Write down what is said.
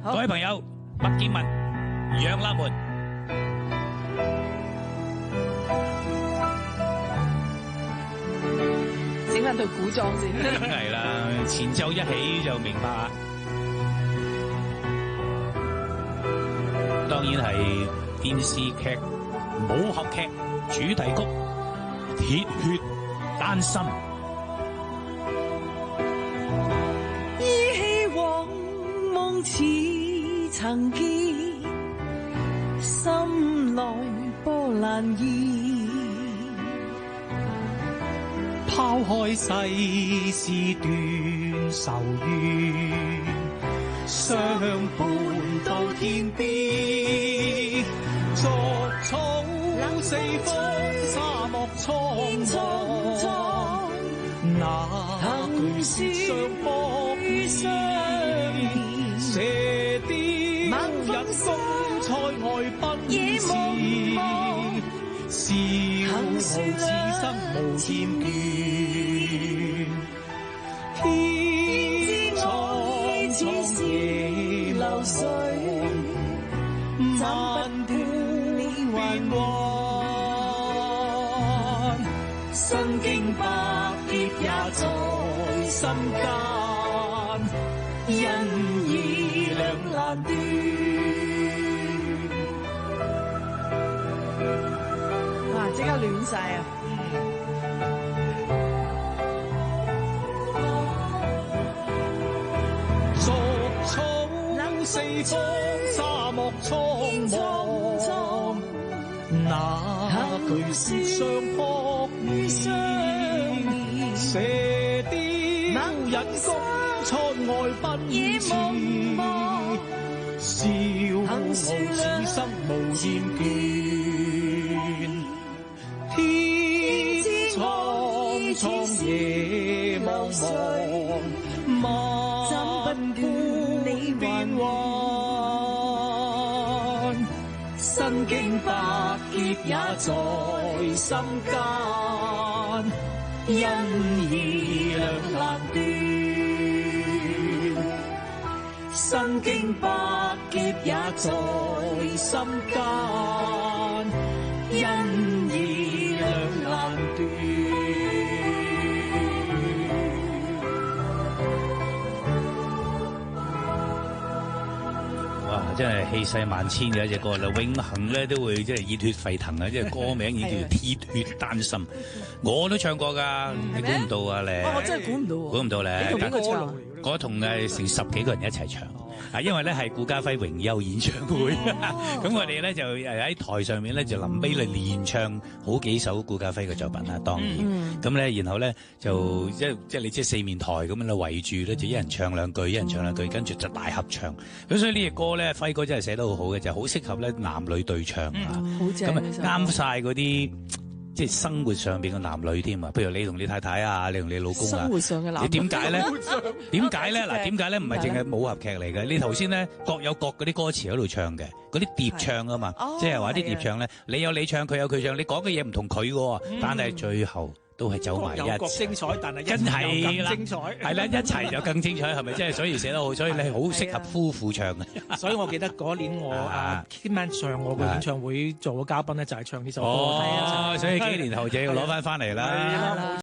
各位朋友，麥建文、楊立門，整翻對古裝先。係啦，前奏一起就明白啦。當然係電視劇、武俠劇主題曲《鐵血丹心》。依稀往夢似曾見，心內波瀾現。拋開世事斷愁怨，相伴到天邊。逐草四方，沙漠蒼茫，那句是相撲面，射雕引弓塞外奔馳，笑傲此生無厭倦。天蒼蒼夜流水，萬段變幻，身經百劫也在心間，因義兩難斷。哇！即刻亂晒啊！逐草四方，沙漠蒼茫，那句是相撲面，射雕引弓塞外奔馳，笑傲此生無厭倦。天蒼蒼夜茫茫，萬般變幻，身經百劫也在心間，因義兩難斷。身經百劫也在心間，因義兩難斷。哇！真係氣勢萬千嘅一隻歌啦，永恆咧都會即係熱血沸騰啊！即係歌名已經叫《鐵血丹心》，我都唱過㗎，你估唔到啊你？我真係估唔到喎，估唔到咧。你同邊個唱？我同成10幾個人一齊唱，因為咧係顧嘉輝榮休演唱會，咁我哋咧就喺台上面咧就臨尾嚟連唱好幾首顧嘉輝嘅作品啦，當然，咁咧然後咧就即係你知四面台咁樣啦圍住咧就一人唱兩句，一人唱兩句，跟住就大合唱。咁所以呢隻歌咧輝哥真係寫得好好嘅，就好適合咧男女對唱啊，好正，咁啱晒嗰啲。即係生活上邊嘅男女添啊，譬如你同你太太啊，你同你老公啊，生活上嘅男女，你點解咧？點解咧？嗱，點解咧？唔係淨係武俠劇嚟嘅。你頭先咧各有各嗰啲歌詞喺度唱嘅，嗰啲疊唱啊嘛，即係話啲疊唱咧，你有你唱，佢有佢唱，你講嘅嘢唔同佢嘅，但係最後都係走埋一齊。各精彩，但係真係啦，精彩係啦，一齊就更精彩，係咪？即係所以寫得好，所以你好適合夫婦唱嘅。所以我記得嗰年我Kitman 上我個演唱會做嘅嘉賓咧，就係唱呢首歌。哦，所以幾年後就要攞翻嚟啦。